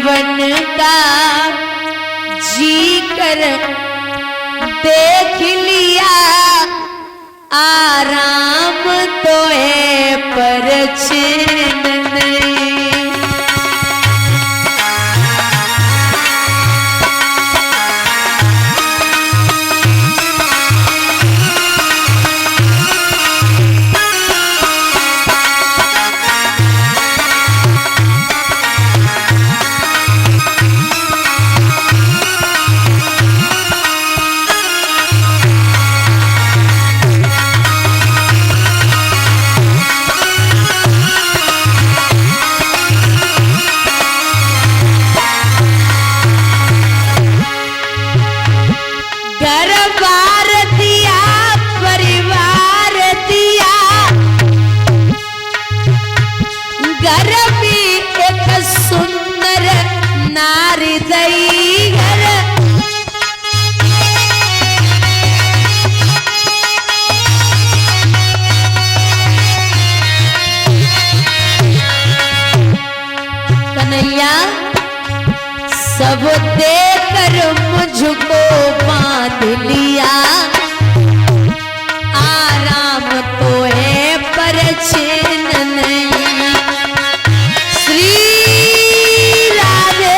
रावण का जी कर देख लिया, आराम तो है पर चैन नहीं। सब देकर मुझको बांध लिया, आराम तो है पर चैन नहीं। श्री राधे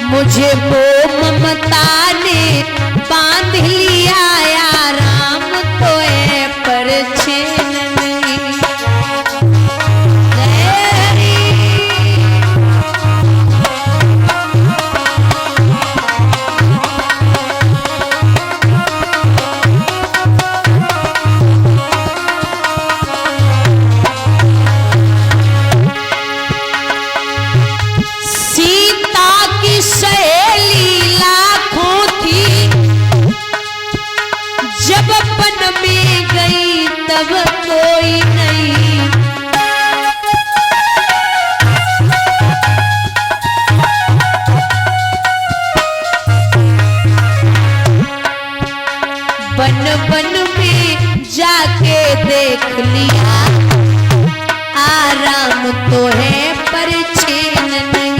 मुझे वो ममता ने बांध लिया, आराम तो है पर चैन नहीं। तब कोई नहीं, बन बन में जाके देख लिया, आराम तो है पर चैन नहीं।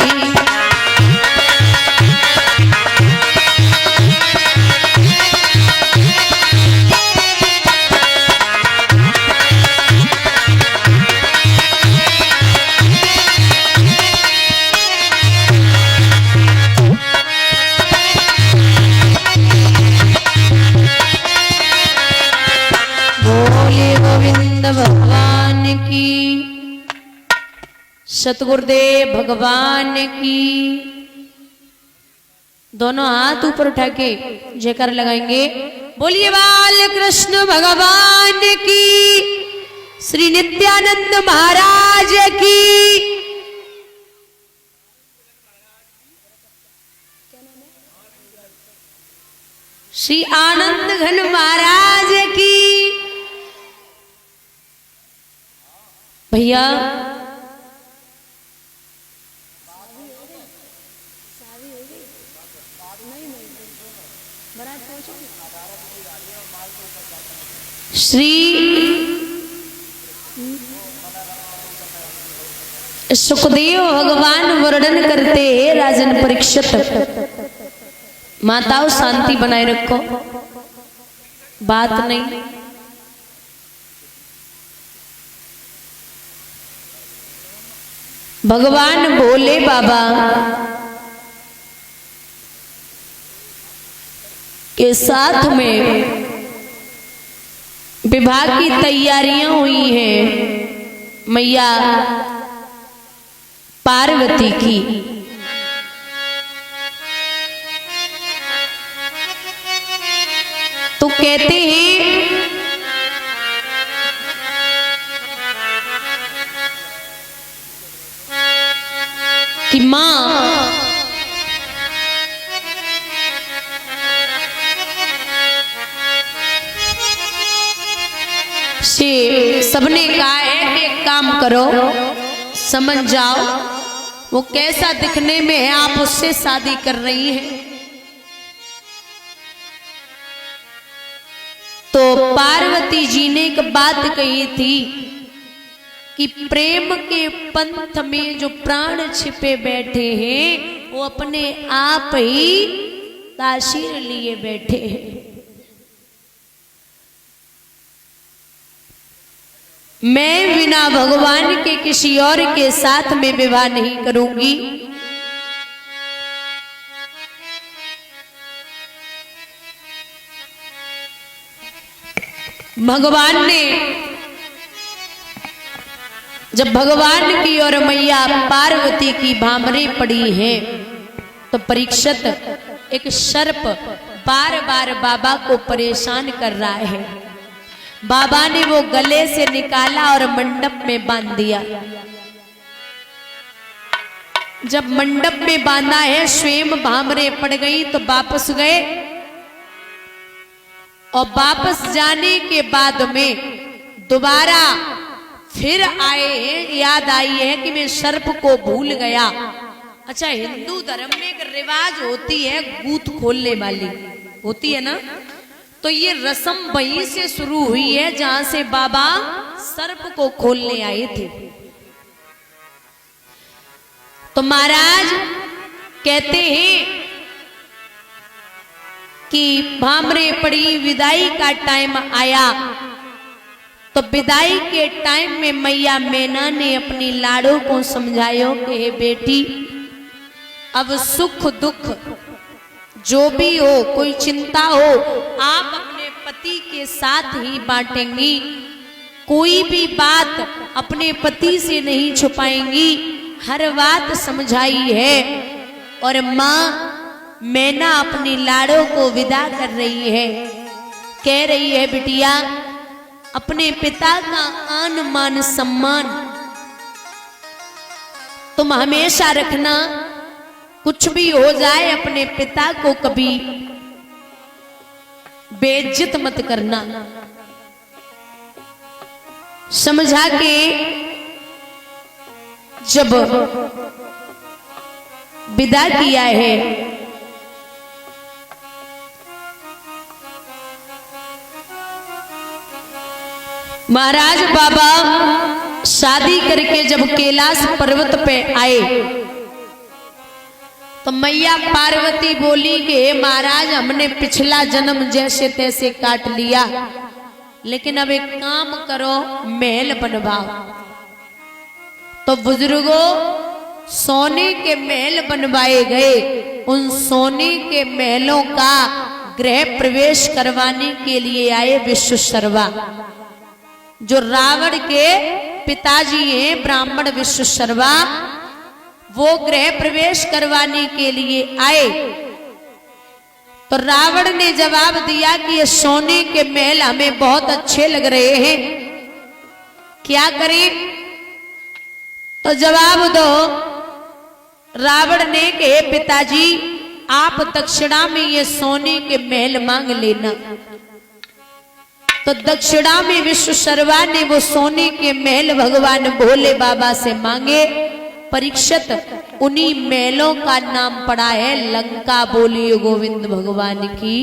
भगवान की, सतगुरुदेव भगवान की। दोनों हाथ ऊपर उठा के जयकार लगाएंगे। बोलिए बाल कृष्ण भगवान की, श्री नित्यानंद महाराज की। श्री आनंद घन महाराज की। भैया श्री सुखदेव भगवान वर्णन करते हैं, राजन परीक्षित माताओं शांति बनाए रखो, बात नहीं। भगवान भोले बाबा के साथ में विवाह की तैयारियां हुई हैं। मैया पार्वती की। तो कहते हैं कि मां से सबने कहा है कि एक काम करो, समझ जाओ वो कैसा दिखने में है, आप उससे शादी कर रही हैं। तो पार्वती जी ने एक बात कही थी कि प्रेम के पंथ में जो प्राण छिपे बैठे हैं वो अपने आप ही तासीर लिए बैठे हैं। मैं बिना भगवान के किसी और के साथ में विवाह नहीं करूंगी। भगवान ने जब भगवान की और मैया पार्वती की भामरे पड़ी हैं तो परीक्षित एक सर्प बार बार बाबा को परेशान कर रहा है। बाबा ने वो गले से निकाला और मंडप में बांध दिया। जब मंडप में बांधा है, स्वयं भामरे पड़ गई तो वापस गए और वापस जाने के बाद में दोबारा फिर आए हैं। याद आई है कि मैं सर्प को भूल गया। अच्छा, हिंदू धर्म में एक रिवाज होती है गूथ खोलने वाली, होती है ना। तो ये रस्म वहीं से शुरू हुई है जहां से बाबा सर्प को खोलने आए थे। तो महाराज कहते हैं कि भामरे पड़ी, विदाई का टाइम आया। तो विदाई के टाइम में मैया मैना ने अपनी लाड़ो को समझायो कि हे बेटी, अब सुख दुख जो भी हो, कोई चिंता हो, आप अपने पति के साथ ही बांटेंगी। कोई भी बात अपने पति से नहीं छुपाएंगी, हर बात समझाई है। और माँ मैना अपनी लाड़ो को विदा कर रही है, कह रही है बिटिया, अपने पिता का आन मान सम्मान तुम हमेशा रखना। कुछ भी हो जाए अपने पिता को कभी बेइज्जत मत करना। समझा के जब विदा किया है, महाराज बाबा शादी करके जब कैलाश पर्वत पे आए तो मैया पार्वती बोली कि महाराज, हमने पिछला जन्म जैसे तैसे काट लिया, लेकिन अब एक काम करो, महल बनवाओ। तो बुजुर्गों, सोने के महल बनवाए गए। उन सोने के महलों का गृह प्रवेश करवाने के लिए आए विश्वशर्मा, जो रावण के पिताजी हैं, ब्राह्मण विश्वशर्मा। वो गृह प्रवेश करवाने के लिए आए तो रावण ने जवाब दिया कि ये सोने के महल हमें बहुत अच्छे लग रहे हैं, क्या करें? तो जवाब दो। रावण ने कहे, पिताजी आप दक्षिणा में ये सोने के महल मांग लेना। तो दक्षिणा में विश्वशर्मा ने वो सोने के महल भगवान भोले बाबा से मांगे। परीक्षित उन्हीं महलों का नाम पड़ा है लंका। बोलिए गोविंद भगवान की।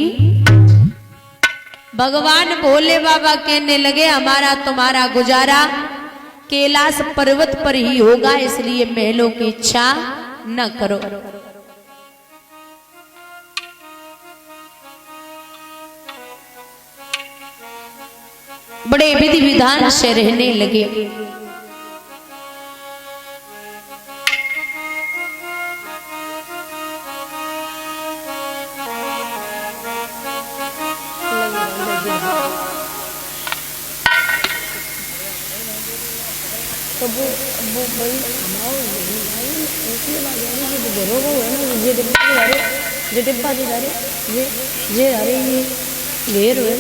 भगवान भोले बाबा कहने लगे, हमारा तुम्हारा गुजारा कैलाश पर्वत पर ही होगा, इसलिए महलों की इच्छा न करो। बड़े विधि विधान से रहने लगे। तो वो भाई हमारा ये डिब्बा नहीं जा रहे ये आ रही ये घेर हुए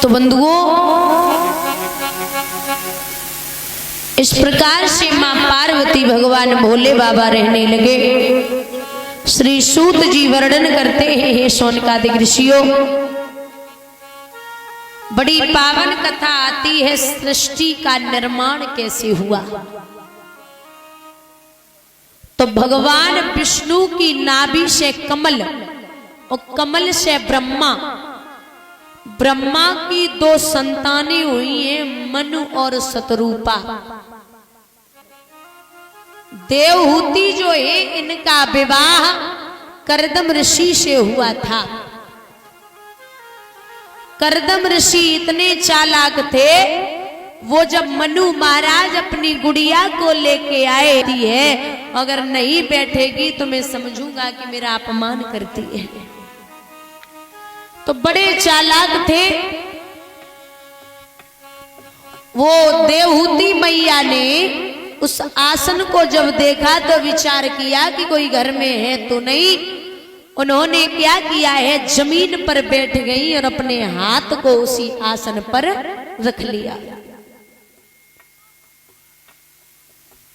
तो बंधुओं, इस प्रकार से मां पार्वती भगवान भोले बाबा रहने लगे। श्री सूत जी वर्णन करते हैं, हे शौनकादिक ऋषियों, बड़ी पावन कथा आती है सृष्टि का निर्माण कैसे हुआ। तो भगवान विष्णु की नाभि से कमल और कमल से ब्रह्मा, ब्रह्मा की दो संतानें हुई हैं, मनु और शतरूपा। देवहूति जो है इनका विवाह करदम ऋषि से हुआ था। करदम ऋषि इतने चालाक थे, वो जब मनु महाराज अपनी गुड़िया को लेके आए है, अगर नहीं बैठेगी तो मैं समझूंगा कि मेरा अपमान करती है। तो बड़े चालाक थे वो। देवहूति मैया ने उस आसन को जब देखा तो विचार किया कि कोई घर में है तो नहीं। उन्होंने क्या किया है, जमीन पर बैठ गई और अपने हाथ को उसी आसन पर रख लिया।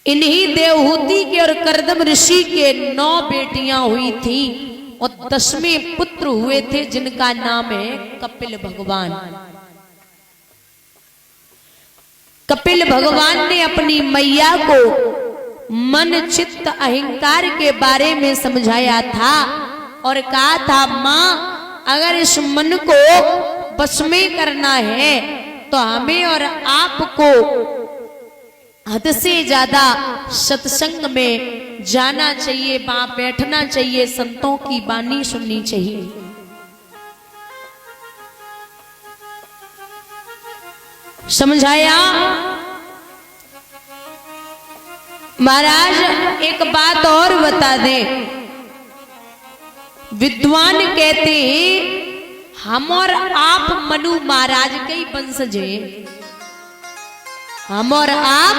इन्हीं देवहूति के और करदम ऋषि के 9 बेटियां हुई थी और 10वें पुत्र हुए थे, जिनका नाम है कपिल भगवान। कपिल भगवान ने अपनी मैया को मन चित्त अहंकार के बारे में समझाया था और कहा था, मां अगर इस मन को बस में करना है तो हमें और आपको हद से ज्यादा सत्संग में जाना चाहिए, वहां बैठना चाहिए, संतों की वाणी सुननी चाहिए। समझाया। महाराज एक बात और बता दें, विद्वान कहते हैं हम और आप मनु महाराज के ही वंशज हैं। हम और आप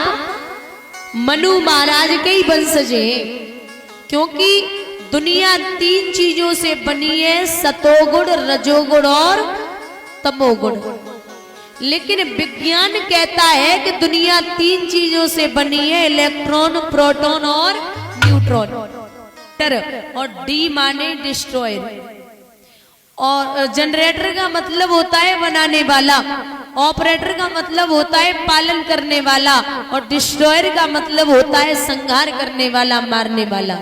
मनु महाराज के ही वंशज हैं, क्योंकि दुनिया 3 चीजों से बनी है, सतोगुण, रजोगुण और तमोगुण। लेकिन विज्ञान कहता है कि दुनिया 3 चीजों से बनी है, इलेक्ट्रॉन, प्रोटॉन और न्यूट्रॉन। और डी माने डिस्ट्रॉयर, और जनरेटर का मतलब होता है बनाने वाला, ऑपरेटर का मतलब होता है पालन करने वाला, और डिस्ट्रॉयर का मतलब होता है संहार करने वाला, मारने वाला।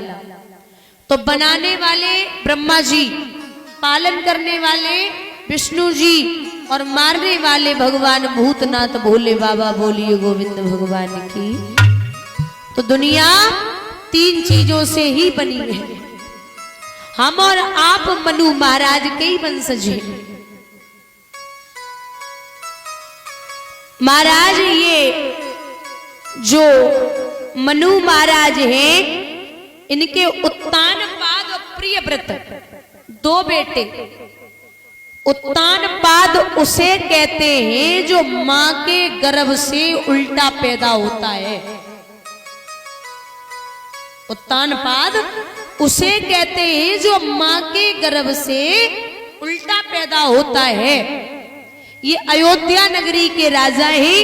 तो बनाने वाले ब्रह्मा जी, पालन करने वाले विष्णु जी, और मारने वाले भगवान भूतनाथ भोले बाबा। बोलिए गोविंद भगवान की। तो दुनिया 3 चीजों से ही बनी है। हम और आप मनु महाराज के ही वंशज हैं। महाराज ये जो मनु महाराज हैं, इनके उत्तानपाद और प्रियव्रत 2 बेटे। उत्तानपाद उसे कहते हैं जो मां के गर्भ से उल्टा पैदा होता है। उत्तानपाद उसे कहते हैं जो मां के गर्भ से उल्टा पैदा होता है। ये अयोध्या नगरी के राजा हैं।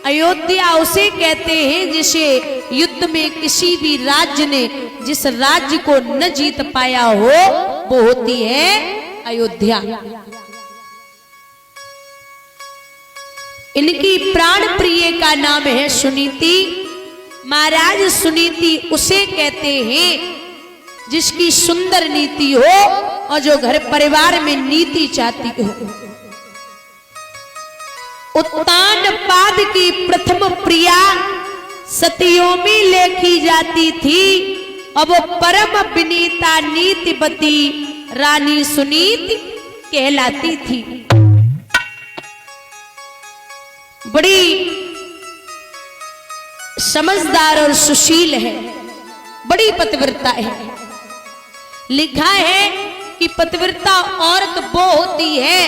अयोध्या उसे कहते हैं जिसे युद्ध में किसी भी राज्य ने जिस राज्य को न जीत पाया हो, वो होती है अयोध्या। इनकी प्राण प्रिय का नाम है सुनीति। महाराज सुनीति उसे कहते हैं जिसकी सुंदर नीति हो और जो घर परिवार में नीति चाहती हो। उत्तानपाद की प्रथम प्रिया सतियों में लेखी जाती थी, अब वो परम विनीता नीतिवती रानी सुनीति कहलाती थी। बड़ी समझदार और सुशील है, बड़ी पतिव्रता है। लिखा है कि पतिव्रता औरत वो होती है